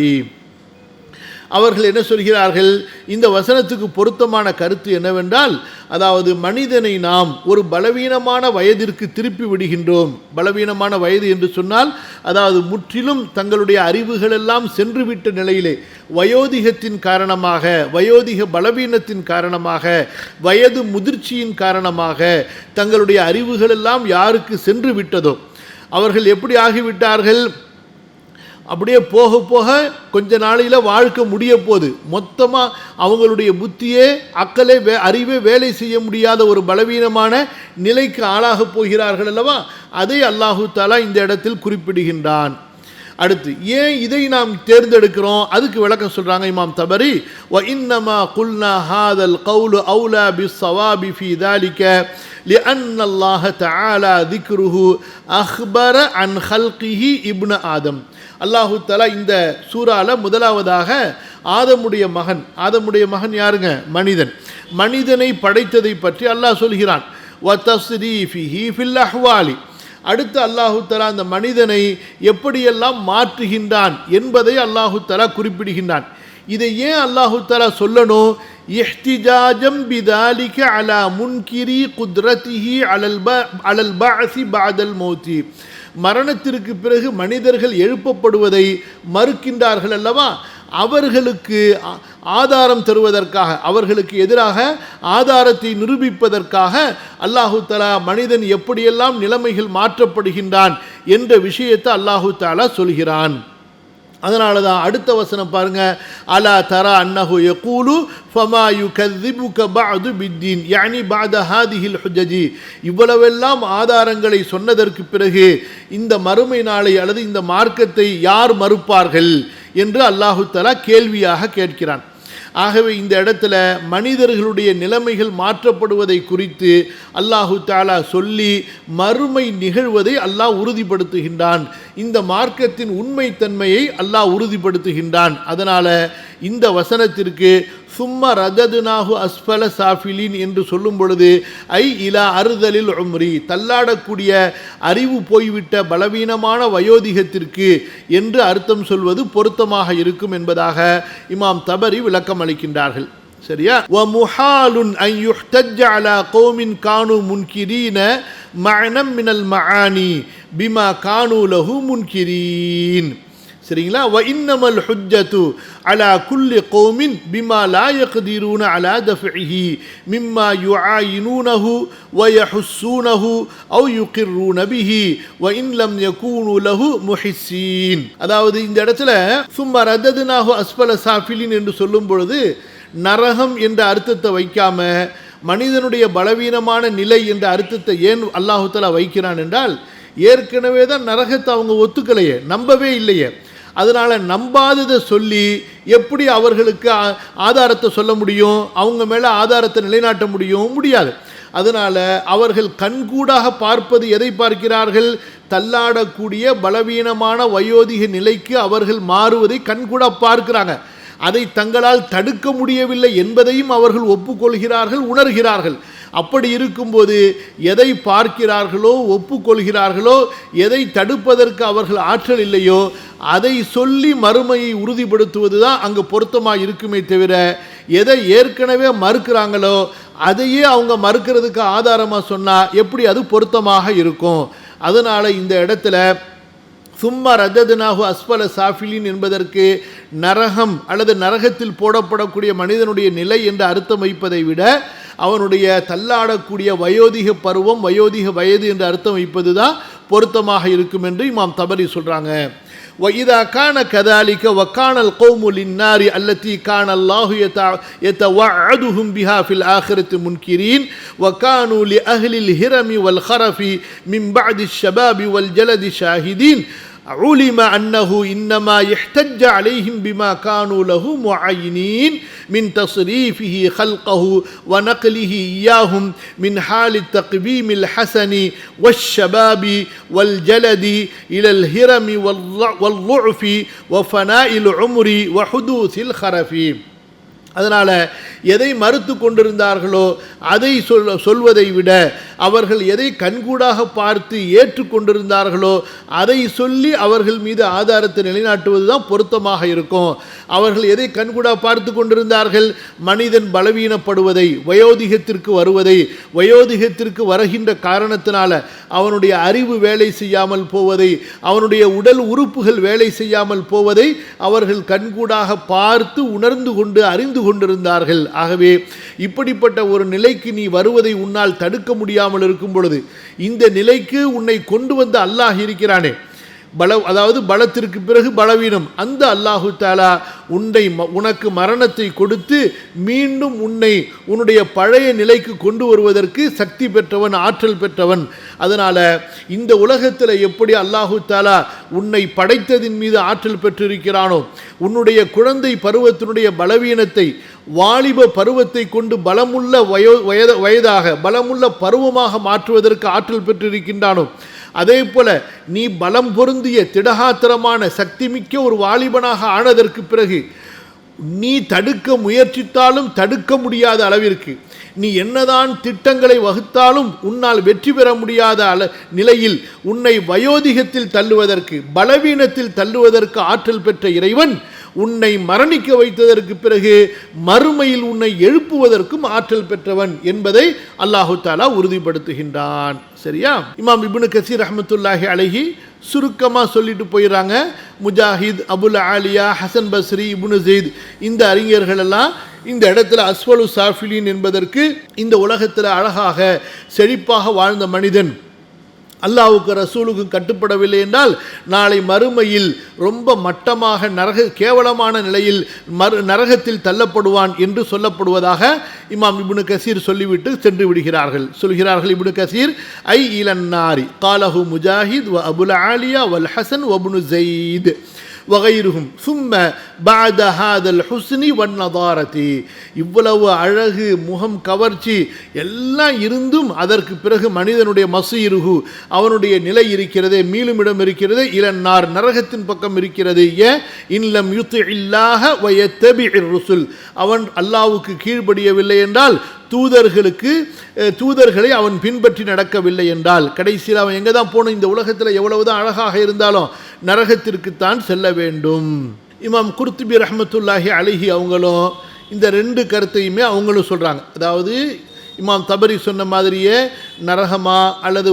அவர்கள் என்ன சொல்கிறார்கள்? இந்த வசனத்துக்கு பொருத்தமான கருத்து என்னவென்றால், அதாவது மனிதனை நாம் ஒரு பலவீனமான வயதிற்கு திருப்பி விடுகின்றோம். பலவீனமான வயது என்று சொன்னால், அதாவது முற்றிலும் தங்களுடைய அறிவுகளெல்லாம் சென்றுவிட்ட நிலையிலே வயோதிகத்தின் காரணமாக, வயோதிக பலவீனத்தின் காரணமாக, வயது முதிர்ச்சியின் காரணமாக தங்களுடைய அறிவுகளெல்லாம் யாருக்கு சென்று விட்டதோ அவர்கள் எப்படி ஆகிவிட்டார்கள்? அப்படியே போக போக கொஞ்ச நாளையில் வாழ்க்கை முடிய போகுது. மொத்தமாக அவங்களுடைய புத்தியே அக்கலே அறிவே வேலை செய்ய முடியாத ஒரு பலவீனமான நிலைக்கு ஆளாக போகிறார்கள் அல்லவா? அதை அல்லாஹு தஆலா இந்த இடத்தில் குறிப்பிடுகின்றான். அடுத்து ஏன் இதை நாம் தேர்ந்தெடுக்கிறோம்? அதுக்கு விளக்கம் சொல்றாங்க இமாம் தபரி. வ இன்னமா குல்னா ஹாதல் கவுலு அவுலா பிஸ்ஸவாபி ஃபீ ذلك لأن الله تعالى ذكره أخبر عن خلقه ابن آدم. அல்லாஹு தஆலா இந்த சூரால முதலாவதாக ஆதமுடைய மகன் யாருங்க? மனிதன். மனிதனை படைத்ததை பற்றி அல்லாஹ் சொல்கிறான். வ தஸ்ரீஃபிஹி ஃபில் அஹ்வாலி. அடுத்து அல்லாஹு தஆலா அந்த மனிதனை எப்படியெல்லாம் மாற்றுகின்றான் என்பதை அல்லாஹு தஆலா குறிப்பிடுகின்றான். இதை ஏன் அல்லாஹு தஆலா சொல்லணும்? இஹ்திஜாஜம் பிதாலிக அலா முன்கிரி குத்ரத்திஹி அலல் பஅஸி பஅதல் மௌத்தி. மரணத்திற்கு பிறகு மனிதர்கள் எழுப்பப்படுவதை மறுக்கின்றார்கள் அல்லவா? அவர்களுக்கு ஆதாரம் தருவதற்காக, அவர்களுக்கு எதிராக ஆதாரத்தை நிரூபிப்பதற்காக அல்லாஹு தஆலா மனிதன் எப்படியெல்லாம் நிலைமைகள் மாற்றப்படுகின்றான் என்ற விஷயத்தை அல்லாஹு தஆலா சொல்கிறான். அதனால தான் அடுத்த வசனம் பாருங்க. அலா தரா அன்னஹு யகூலு ஃபமா யுகذிபுக பஅது பித்தீன் யானி பஅத ஹாதிஹில் ஹுஜஜி. இவ்வளவெல்லாம் ஆதாரங்களை சொன்னதற்கு பிறகு இந்த மறுமை நாளை அல்லது இந்த மார்க்கத்தை யார் மறுப்பார்கள் என்று அல்லாஹு தஆலா கேள்வியாக கேட்கிறான். ஆகவே இந்த இடத்துல மனிதர்களுடைய நிலைமைகள் மாற்றப்படுவதை குறித்து அல்லாஹு தஆலா சொல்லி மறுமை நிகழ்வதை அல்லாஹ் உறுதிப்படுத்துகின்றான். இந்த மார்க்கத்தின் உண்மைத்தன்மையை அல்லாஹ் உறுதிப்படுத்துகின்றான். அதனால் இந்த வசனத்திற்கு சும்ம ரததுனாஹு அஸ்ஃபல சாஃபிலின் என்று சொல்லும் பொழுது ஐ இலா அறுதலில் உம்ரி, தள்ளாடக்கூடிய அறிவு போய்விட்ட பலவீனமான வயோதிகத்திற்கு என்று அர்த்தம் சொல்வது பொருத்தமாக இருக்கும் என்பதாக இமாம் தபரி விளக்கம் அளிக்கின்றார்கள். சரியா? வ முஹாலுன் அன் யுஹ்தஜ்ஜ அலா கௌமின் கானு முன்கிரீன மஅனம் மினல் மஆனி பிமா கானு லஹு முன்கிரீன். சரிங்களா? வ இன்னமல் ஹுஜ்ஜத்து அலா குல்லி கௌமின் பிமா லா யக்திரூன அலா தஃபிஹி மிம்மா யுஆயினூனஹு வ யஹுஸ்ஸூனஹு அவ் யுகிர்ரூன பிஹி வ இன் லம் யகூனு லஹு முஹிஸ்ஸீன். அதாவது இந்த இடத்துல சும்ம ரததுனாஹு அஸ்ஃபல சாஃபிலின் என்று சொல்லும் பொழுது நரகம் என்ற அர்த்தத்தை வைக்காம மனிதனுடைய பலவீனமான நிலை என்ற அர்த்தத்தை ஏன் அல்லாஹு தஆலா வைக்கிறான் என்றால், ஏற்கனவே தான் நரகத்தை அவங்க ஒத்துக்கலையே, நம்பவே இல்லையே. அதனால் நம்பாததை சொல்லி எப்படி அவர்களுக்கு ஆதாரத்தை சொல்ல முடியும்? அவங்க மேலே ஆதாரத்தை நிலைநாட்ட முடியாது. அதனால் அவர்கள் கண்கூடாக பார்ப்பது எதை பார்க்கிறார்கள்? தள்ளாடக்கூடிய பலவீனமான வயோதிக நிலைக்கு அவர்கள் மாறுவதை கண்கூடாக பார்க்கிறாங்க. அதை தங்களால் தடுக்க முடியவில்லை என்பதையும் அவர்கள் ஒப்புக்கொள்கிறார்கள், உணர்கிறார்கள். அப்படி இருக்கும்போது எதை பார்க்கிறார்களோ ஒப்புக்கொள்கிறார்களோ, எதை தடுப்பதற்கு அவர்கள் ஆற்றல் இல்லையோ அதை சொல்லி மறுமையை உறுதிப்படுத்துவது தான் அங்கே பொருத்தமாக இருக்குமே தவிர, எதை ஏற்கனவே மறுக்கிறாங்களோ அதையே அவங்க மறுக்கிறதுக்கு ஆதாரமாக சொன்னால் எப்படி அது பொருத்தமாக இருக்கும்? அதனால் இந்த இடத்துல சும்மா ரததுனாஹு அஸ்ஃபல சாஃபிலின் என்பதற்கு நரகம் அல்லது நரகத்தில் போடப்படக்கூடிய மனிதனுடைய நிலை என்று அர்த்தம் வைப்பதை விட அவனுடைய தள்ளாடக்கூடிய வயோதிக பருவம், வயோதிக வயது என்று அர்த்தம் வைப்பது தான் பொருத்தமாக இருக்கும் என்று இமாம் தபரி சொல்கிறாங்க. وَإِذَا كَانَ كَذَلِكَ وَكَانَ الْقَوْمُ لِلنَّارِ الَّتِي كَانَ اللَّهُ يَتَوَعَّدُهُمْ بِهَا فِي الْآخِرَةِ مُنْكِرِينَ وَكَانُوا لِأَهْلِ الْهِرَمِ وَالْخَرَفِ مِنْ بَعْدِ الشَّبَابِ وَالْجَلَدِ شَاهِدِينَ علم أنه إنما يحتج عليهم بما كانوا له معينين من تصريفه خلقه ونقله إياهم من حال التقويم الحسن والشباب والجلد إلى الهرم والضعف وفناء العمر وحدوث الخرف. அதனால் எதை மறுத்து கொண்டிருந்தார்களோ அதை சொல்வதை விட அவர்கள் எதை கண்கூடாக பார்த்து ஏற்றுக்கொண்டிருந்தார்களோ அதை சொல்லி அவர்கள் மீது ஆதாரத்தை நிலைநாட்டுவது தான் பொருத்தமாக இருக்கும். அவர்கள் எதை கண்கூடாக பார்த்து கொண்டிருந்தார்கள்? மனிதன் பலவீனப்படுவதை, வயோதிகத்திற்கு வருவதை, வயோதிகத்திற்கு வருகின்ற காரணத்தினால அவனுடைய அறிவு வேலை செய்யாமல் போவதை, அவனுடைய உடல் உறுப்புகள் வேலை செய்யாமல் போவதை அவர்கள் கண்கூடாக பார்த்து உணர்ந்து கொண்டு அறிந்து கொண்டிருந்தார்கள். ஆகவே இப்படிப்பட்ட ஒரு நிலைக்கு நீ வருவதை உன்னால் தடுக்க முடியாமல் இருக்கும் பொழுது, இந்த நிலைக்கு உன்னை கொண்டு வந்த அல்லாஹ் இருக்கிறானே, அதாவது பலத்திற்கு பிறகு பலவீனம், அந்த அல்லாஹு தஆலா உனக்கு மரணத்தை கொடுத்து மீண்டும் உன்னுடைய பழைய நிலைக்கு கொண்டு வருவதற்கு சக்தி பெற்றவன், ஆற்றல் பெற்றவன். அதனால் இந்த உலகத்தில் எப்படி அல்லாஹு தஆலா உன்னை படைத்ததின் மீது ஆற்றல் பெற்றிருக்கிறானோ, உன்னுடைய குழந்தை பருவத்தினுடைய பலவீனத்தை வாலிப பருவத்தை கொண்டு பலமுள்ள வயதாக பலமுள்ள பருவமாக மாற்றுவதற்கு ஆற்றல் பெற்றிருக்கின்றானோ, அதே போல நீ பலம் பொருந்திய திடகாத்திரமான சக்தி மிக்க ஒரு வாலிபனாக ஆனதற்கு பிறகு நீ தடுக்க முயற்சித்தாலும் தடுக்க முடியாத அளவிற்கு, நீ என்னதான் திட்டங்களை வகுத்தாலும் உன்னால் வெற்றி பெற முடியாத நிலையில் உன்னை வயோதிகத்தில் தள்ளுவதற்கு, பலவீனத்தில் தள்ளுவதற்கு ஆற்றல் பெற்ற இறைவன் உன்னை மரணிக்க வைத்ததற்கு பிறகு மறுமையில் உன்னை எழுப்புவதற்கும் ஆற்றல் பெற்றவன் என்பதை அல்லாஹு தஆலா உறுதிப்படுத்துகின்றான். சரியா? இமாம் இப்னு கஸீர் ரஹ்மத்துல்லாஹி அலைஹி சுருக்கமாக சொல்லிட்டு போயிடறாங்க. முஜாஹித், அபுல் ஆலியா, ஹசன் பஸ்ரி, இப்னு ஸெய்த் இந்த அறிஞர்கள் எல்லாம் இந்த இடத்துல அஸ்வலு சாஃபிலின் என்பதற்கு இந்த உலகத்தில் அழகாக செழிப்பாக வாழ்ந்த மனிதன் அல்லாஹ்வுக்கு ரசூலுக்கு கட்டுப்படவில்லை என்றால் நாளை மறுமையில் ரொம்ப மட்டமாக கேவலமான நிலையில் நரகத்தில் தள்ளப்படுவான் என்று சொல்லப்படுவதாக இமாம் இப்னு கஸீர் சொல்லிவிட்டு சென்று விடுகிறார்கள். சொல்கிறார்கள் இப்னு கஸீர், ஐ இலன்னாரி காலஹு முஜாஹித் வ அபுல் ஆலியா வல் ஹசன் வ இப்னு ஸெய்த் வகைருகும் சும்ம பாத ஹாதல் ஹுஸ்னி வன்னதாரதி. இவ்வளவு அழகு, முகம் கவர்ச்சி எல்லாம் இருந்தும் அதற்கு பிறகு மனிதனுடைய மசீருகு அவனுடைய நிலை இருக்கிறதே, மீளுமிடம் இருக்கிறது, இலன்னார் நரகத்தின் பக்கம் இருக்கிறது. இன்லம் யுத்தி இல்லாஹ வயத்தபிஇர் ருசுல், அவன் அல்லாஹ்வுக்கு கீழ்ப்படியவில்லை என்றால், தூதர்களை அவன் பின்பற்றி நடக்கவில்லை என்றால், கடைசியில் அவன் எங்கே தான் போகணும்? இந்த உலகத்தில் எவ்வளவுதான் அழகாக இருந்தாலும் நரகத்திற்குத்தான் செல்ல வேண்டும். இமாம் குர்துபி ரஹ்மத்துல்லாஹி அலைஹி அவங்களும் இந்த ரெண்டு கருத்தையுமே அவங்களும் சொல்கிறாங்க. அதாவது இமாம் தபரி சொன்ன மாதிரியே நரகமா அல்லது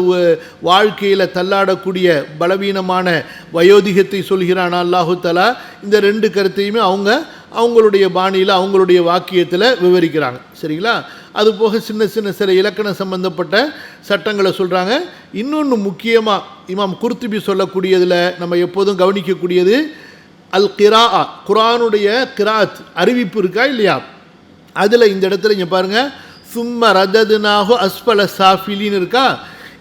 வாழ்க்கையில் தள்ளாடக்கூடிய பலவீனமான வயோதிகத்தை சொல்கிறான் அல்லாஹு தஆலா, இந்த ரெண்டு கருத்தையுமே அவங்களுடைய பாணியில் அவங்களுடைய வாக்கியத்தில் விவரிக்கிறாங்க. சரிங்களா? அதுபோக சில இலக்கண சம்பந்தப்பட்ட சட்டங்களை சொல்கிறாங்க. இன்னொன்று முக்கியமாக இமாம் குர்துபி சொல்லக்கூடியதில் நம்ம எப்போதும் கவனிக்கக்கூடியது அல் கிரா, குர்ஆனுடைய கிராத் அறிவிப்பு இருக்கா இல்லையா? அதில் இந்த இடத்துல இங்கே பாருங்கள், சும்ம ரததுனாஹு அஸ்ஃபல சாஃபிலின் இருக்கா?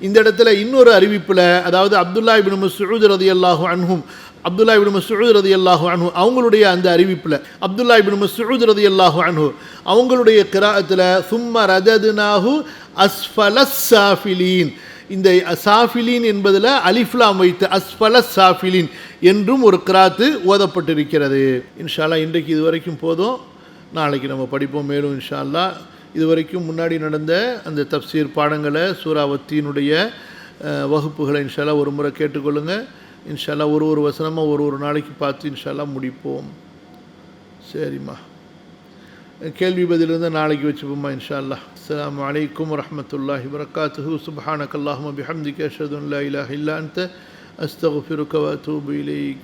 இந்த இடத்துல இன்னொரு அறிவிப்பில், அதாவது அப்துல்லா இப்னு மஸ்ஊத் ரலியல்லாஹு அன்ஹும், அப்துல்லா இப்னு மஸ்ஊத் ரலியல்லாஹு அன்ஹு அவங்களுடைய அந்த அறிவிப்பில், அப்துல்லா இப்னு மஸ்ஊத் ரலியல்லாஹு அன்ஹு அவங்களுடைய கிராஅத்தில் சும்ம ரததுனாஹு அஸ்ஃபல சாஃபிலின், இந்த சாஃபிலின் என்பதில் அலிஃப்லாம் வைத்து அஸ்ஃபல சாஃபிலின் என்றும் ஒரு கிராத்து ஓதப்பட்டிருக்கிறது. இன்ஷா அல்லாஹ் இன்றைக்கு இதுவரைக்கும் போதும், நாளைக்கு நம்ம படிப்போம் மேலும் இன்ஷா அல்லாஹ். இதுவரைக்கும் முன்னாடி நடந்த அந்த தப்சீர் பாடங்களை, சூரா வத்தீனுடைய வகுப்புகளை இன்ஷா அல்லாஹ் ஒரு முறை கேட்டுக்கொள்ளுங்கள். இன்ஷா அல்லாஹ் ஒரு வசனமாக ஒரு நாளைக்கு பார்த்து இன்ஷா அல்லாஹ் முடிப்போம். சரிம்மா, கேள்வி பதில் இருந்தால் நாளைக்கு வச்சுப்போம்மா இன்ஷா அல்லாஹ். அஸ்ஸலாமு அலைக்கும் வரஹ்மத்துல்லாஹி வபரகாத்துஹு. சுப்ஹானக அல்லாஹும்ம பிஹம்திக அஷ்ஹது அன் லா இலாஹா இல்லா அன்த அஸ்தக்ஃபிருக வ அத்தூபு இலைக்.